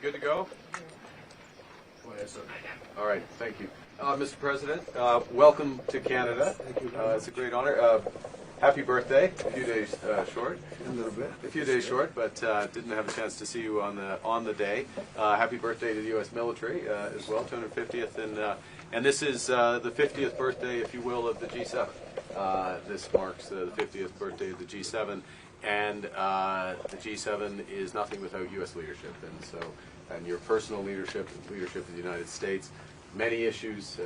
good to go? All right, thank you. Mr. President, welcome to Canada. Thank you. It's a great honor. Happy birthday. A few days short. A little bit. A few days short, but didn't have a chance to see you on the day. Happy birthday to the U.S. military as well, 250th, and this is the 50th birthday, if you will, of the G7. This marks the 50th birthday of the G7, and the G7 is nothing without U.S. leadership, and your personal leadership of the United States. Many issues.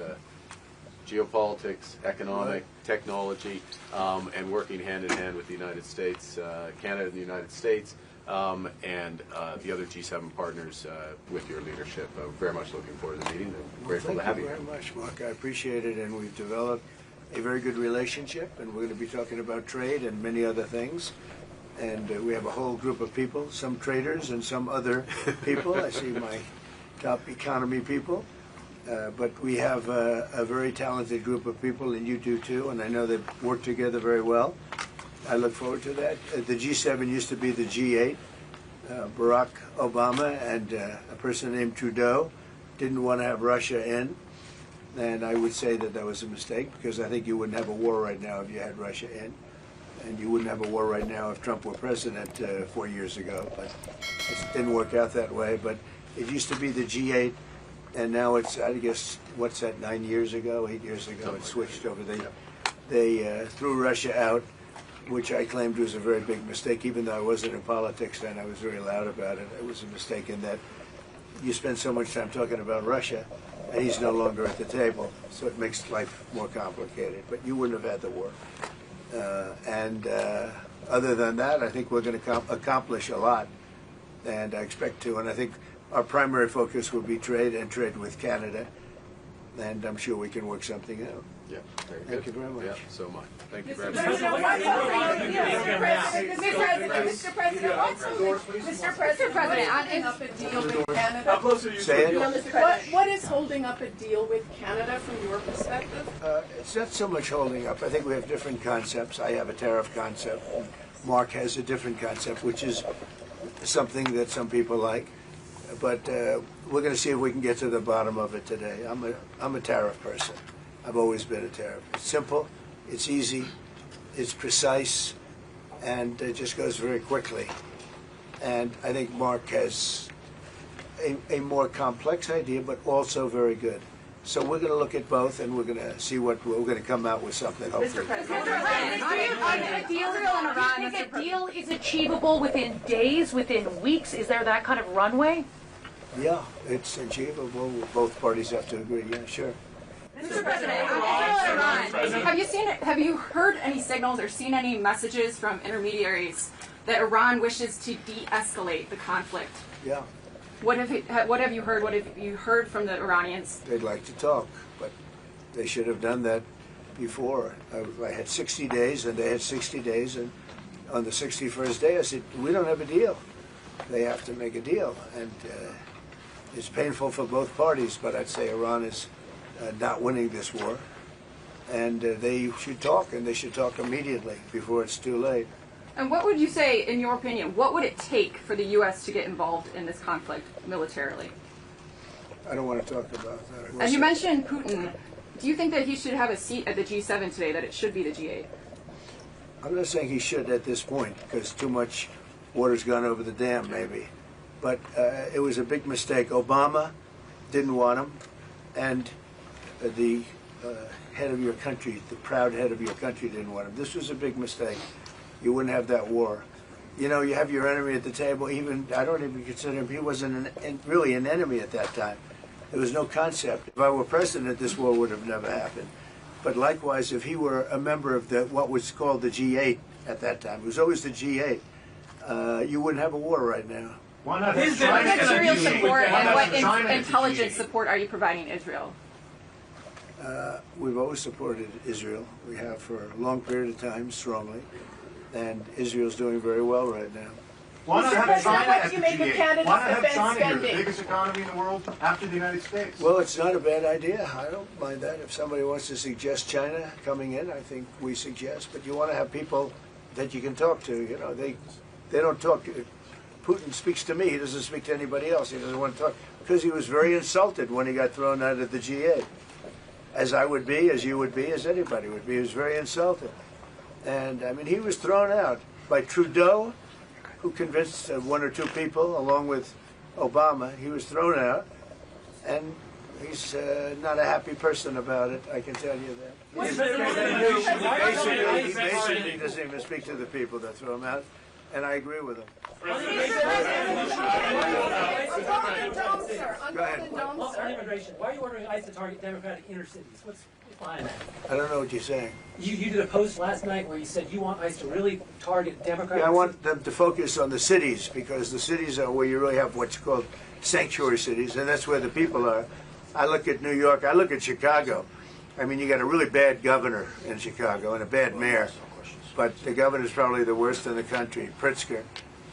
Geopolitics, economic, technology, and working hand in hand with the United States, Canada and the United States, and the other G7 partners with your leadership. Very much looking forward to the meeting. I'm grateful to have you. Thank you very much, Mark. I appreciate it, and we've developed a very good relationship, and we're going to be talking about trade and many other things. And we have a whole group of people, some traders and some other people. I see my top economy people. But we have a very talented group of people, and you do too, and I know they work together very well. I look forward to that. The G7 used to be the G8. Barack Obama and a person named Trudeau didn't want to have Russia in, and I would say that that was a mistake, because I think you wouldn't have a war right now if you had Russia in, and you wouldn't have a war right now if Trump were president 4 years ago, but it didn't work out that way. But it used to be the G8. And now it's, I guess, what's that, 8 years ago, it switched over. They threw Russia out, which I claimed was a very big mistake. Even though I wasn't in politics then, I was very loud about it. It was a mistake in that you spend so much time talking about Russia, and he's no longer at the table, so it makes life more complicated. But you wouldn't have had the war. Other than that, I think we're going to accomplish a lot, and I expect to. And I think our primary focus will be trade and trade with Canada, and I'm sure we can work something out. Yeah, very good. Thank you very much. Yeah, so much. Thank you very much. Mr. President, up a deal with Canada. Say it. What is holding up a deal with Canada from your perspective? It's not so much holding up. I think we have different concepts. I have a tariff concept. Mark has a different concept, which is something that some people like. But we're going to see if we can get to the bottom of it today. I'm a tariff person. I've always been a tariff. It's simple, it's easy, it's precise, and it just goes very quickly. And I think Mark has a more complex idea, but also very good. So we're going to look at both, and we're going to see what we're going to come out with something. Hopefully. Mr. President, do you think a deal is achievable within days, within weeks? Is there that kind of runway? Yeah, it's achievable. Both parties have to agree. Yeah, sure. Mr. President, have you heard any signals or seen any messages from intermediaries that Iran wishes to de-escalate the conflict? Yeah. What have you heard? What have you heard from the Iranians? They'd like to talk, but they should have done that before. I had 60 days, and they had 60 days, and on the 61st day I said, we don't have a deal. They have to make a deal, and it's painful for both parties, but I'd say Iran is not winning this war, and they should talk, and they should talk immediately before it's too late. And what would you say, in your opinion, what would it take for the U.S. to get involved in this conflict militarily? I don't want to talk about that. And you mentioned Putin. Do you think that he should have a seat at the G7 today, that it should be the G8? I'm not saying he should at this point, because too much water's gone over the dam, maybe. But it was a big mistake. Obama didn't want him, and the head of your country, the proud head of your country, didn't want him. This was a big mistake. You wouldn't have that war. You know, you have your enemy at the table. Even I don't even consider him. He wasn't really an enemy at that time. There was no concept. If I were president, this war would have never happened. But likewise, if he were a member of what was called the G8 at that time, it was always the G8, you wouldn't have a war right now. Why not? What material support and what intelligence support are you providing Israel? We've always supported Israel. We have for a long period of time, strongly. And Israel's doing very well right now. Why not have China at the G8? Why not have China here, the biggest economy in the world after the United States? Well, it's not a bad idea. I don't mind that. If somebody wants to suggest China coming in, I think we suggest. But you want to have people that you can talk to. You know, they don't talk. Putin speaks to me. He doesn't speak to anybody else. He doesn't want to talk because he was very insulted when he got thrown out of the G8, as I would be, as you would be, as anybody would be. He was very insulted. And, I mean, he was thrown out by Trudeau, who convinced one or two people, along with Obama. He was thrown out, and he's not a happy person about it, I can tell you that. He basically doesn't even speak to the people that throw him out, and I agree with him. Go ahead. On immigration, why are you ordering ICE to target Democratic inner cities? What's behind that? I don't know what you're saying. You did a post last night where you said you want ICE to really target Democratic. Yeah, I want them to focus on the cities, because the cities are where you really have what's called sanctuary cities, and that's where the people are. I look at New York, I look at Chicago. I mean, you got a really bad governor in Chicago and a bad mayor, but the governor's probably the worst in the country, Pritzker.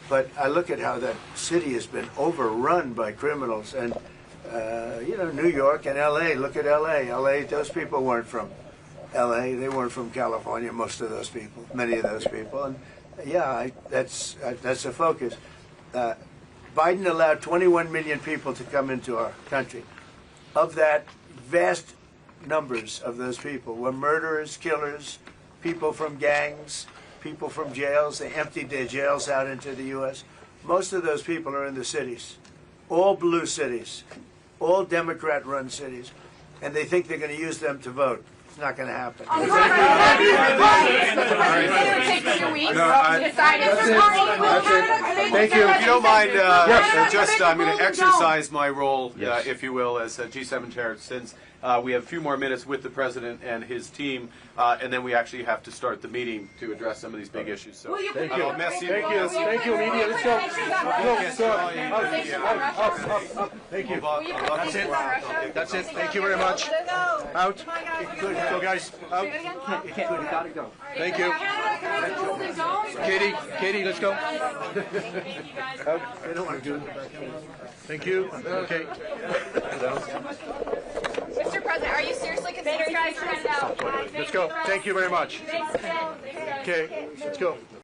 But I look at how that city has been overrun by criminals, and you know, New York and L.A. Look at L.A. L.A. Those people weren't from L.A. They weren't from California. Most of those people, many of those people, and yeah, that's a focus. Biden allowed 21 million people to come into our country. Of that, vast numbers of those people were murderers, killers, people from gangs, people from jails. They emptied their jails out into the U.S. Most of those people are in the cities, all blue cities, all Democrat-run cities, and they think they're going to use them to vote. It's not going to happen. Thank you. If you don't mind, I'm going to exercise my role, if you will, as G7 chair, since we have a few more minutes with the president and his team, and then we actually have to start the meeting to address some of these big issues. So Thank I'll mess you. Thank you, media. Let's go. Thank you. That's it. That's it. Thank you very much. Out. Go, guys. Out. Thank you. Katie, let's go. They don't want to do it. Thank you. Okay. Mr. President, are you seriously considering trying it out? Let's go. Thank you very much. Okay, let's go.